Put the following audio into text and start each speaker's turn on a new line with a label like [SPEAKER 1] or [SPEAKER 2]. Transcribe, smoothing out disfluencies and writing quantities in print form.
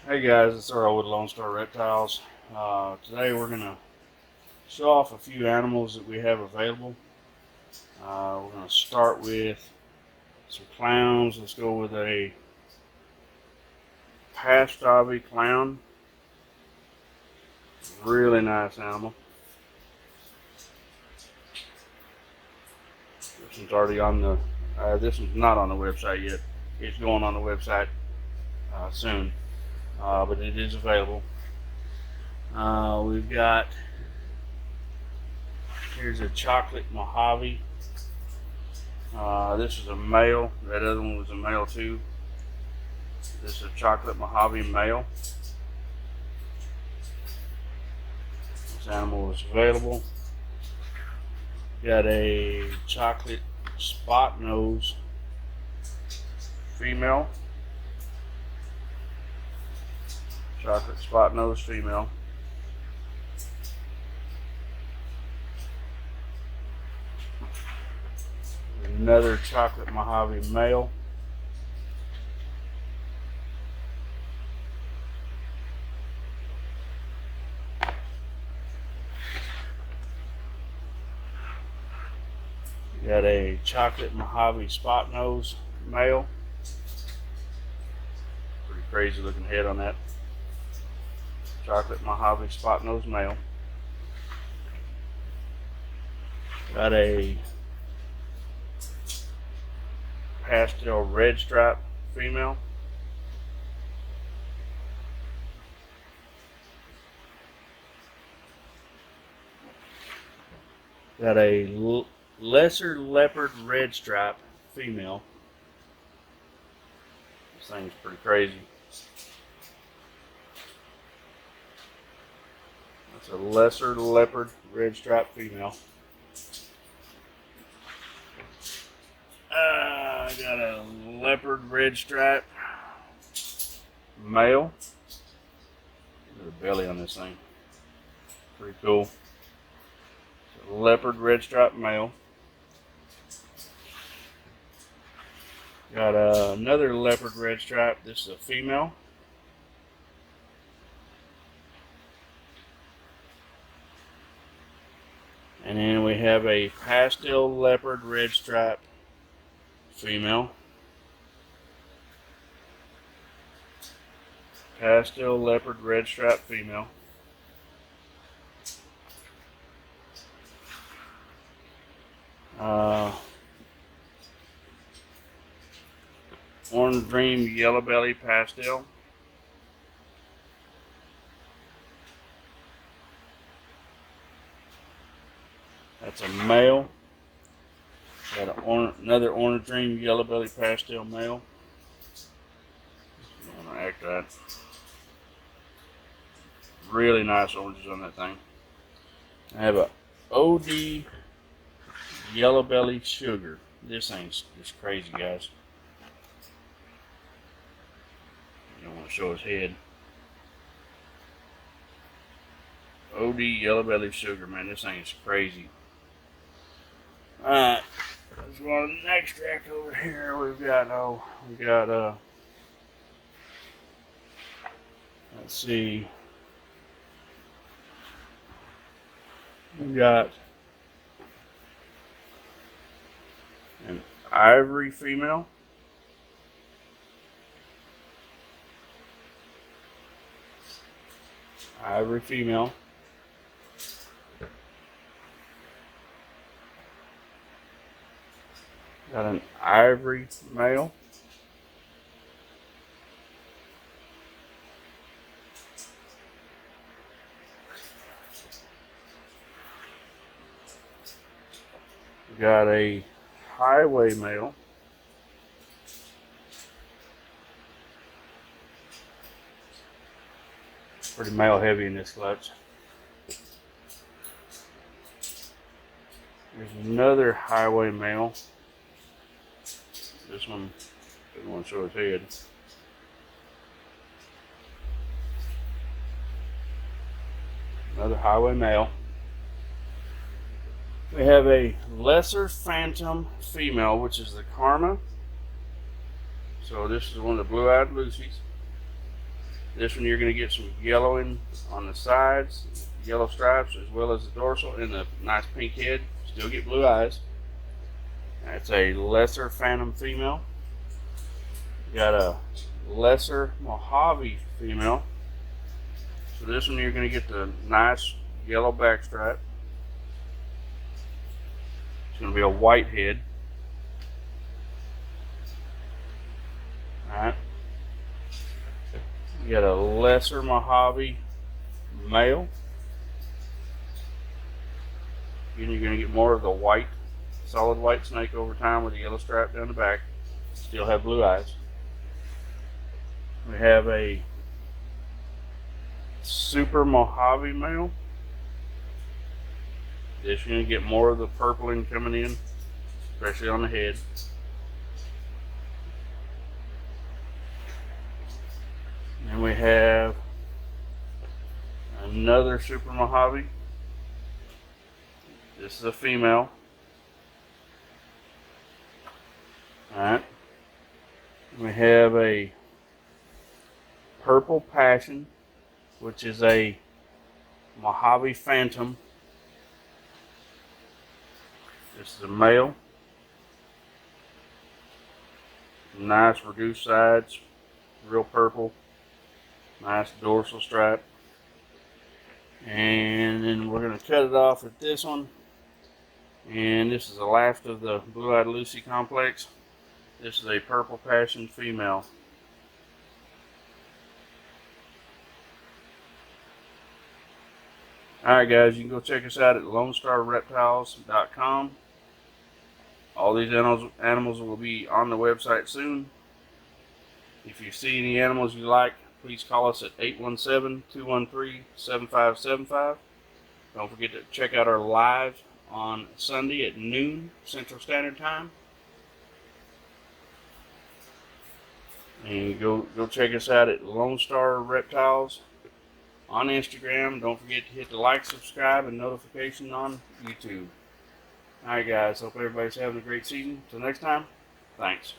[SPEAKER 1] Hey guys, it's Earl with Lone Star Reptiles. Today we're going to show off a few animals that we have available. We're going to start with some clowns. Let's go with a Pastavi clown. Really nice animal. This one's already on the, this one's not on the website yet. It's going on the website soon, but it is available. We've got, here's a chocolate Mojave. This is a male. That other one was a male too. This is a chocolate Mojave male. This animal is available. Got a chocolate spot nose female. Chocolate spot nose female. Another chocolate Mojave male. Got a chocolate Mojave spot nose male. Pretty crazy looking head on that. Chocolate Mojave spot nose male. Got a pastel red stripe female. Got a lesser leopard red stripe female. This thing's pretty crazy. That's a lesser leopard red stripe female. I got a leopard red stripe male. Look at the belly on this thing. Pretty cool. It's a leopard red stripe male. Got another leopard red stripe. This is a female. And then we have a pastel leopard red stripe female. Pastel leopard red stripe female. Orange Dream Yellow Belly Pastel. That's a male. Got another Orange Dream Yellow Belly Pastel male. I'm gonna act that. Really nice oranges on that thing. I have a OD Yellow Belly Sugar. This thing's just crazy, guys. You don't want to show his head. OD Yellow Belly Sugar, man. This thing is crazy. Alright. Let's go on to the next track over here. Let's see. We got an ivory female. Ivory female. Got an ivory male. Got a highway male. Pretty male heavy in this clutch. There's another highway male. This one doesn't want to show his head. Another highway male. We have a lesser phantom female, which is the Karma. So this is one of the blue-eyed Lucy's. This one you're going to get some yellowing on the sides, yellow stripes, as well as the dorsal, and the nice pink head. Still get blue eyes. That's a lesser phantom female. You got a lesser Mojave female. So this one you're going to get the nice yellow back stripe. It's going to be a white head. Alright. You got a lesser Mojave male. Again, you're going to get more of the white, solid white snake over time with a yellow stripe down the back. Still have blue eyes. We have a super Mojave male. This you're going to get more of the purpling coming in, especially on the head. And we have another super Mojave. This is a female. Alright. We have a purple passion, which is a Mojave phantom. This is a male. Nice reduced sides, real purple. Nice dorsal stripe. And then we're going to cut it off at this one. And this is the last of the Blue-Eyed Lucy complex. This is a purple passion female. Alright guys, you can go check us out at LoneStarReptiles.com. All these animals will be on the website soon. If you see any animals you like, please call us at 817-213-7575. Don't forget to check out our live on Sunday at noon Central Standard Time. And go check us out at Lone Star Reptiles on Instagram. Don't forget to hit the like, subscribe, and notification on YouTube. Alright guys, hope everybody's having a great season. Till next time, thanks.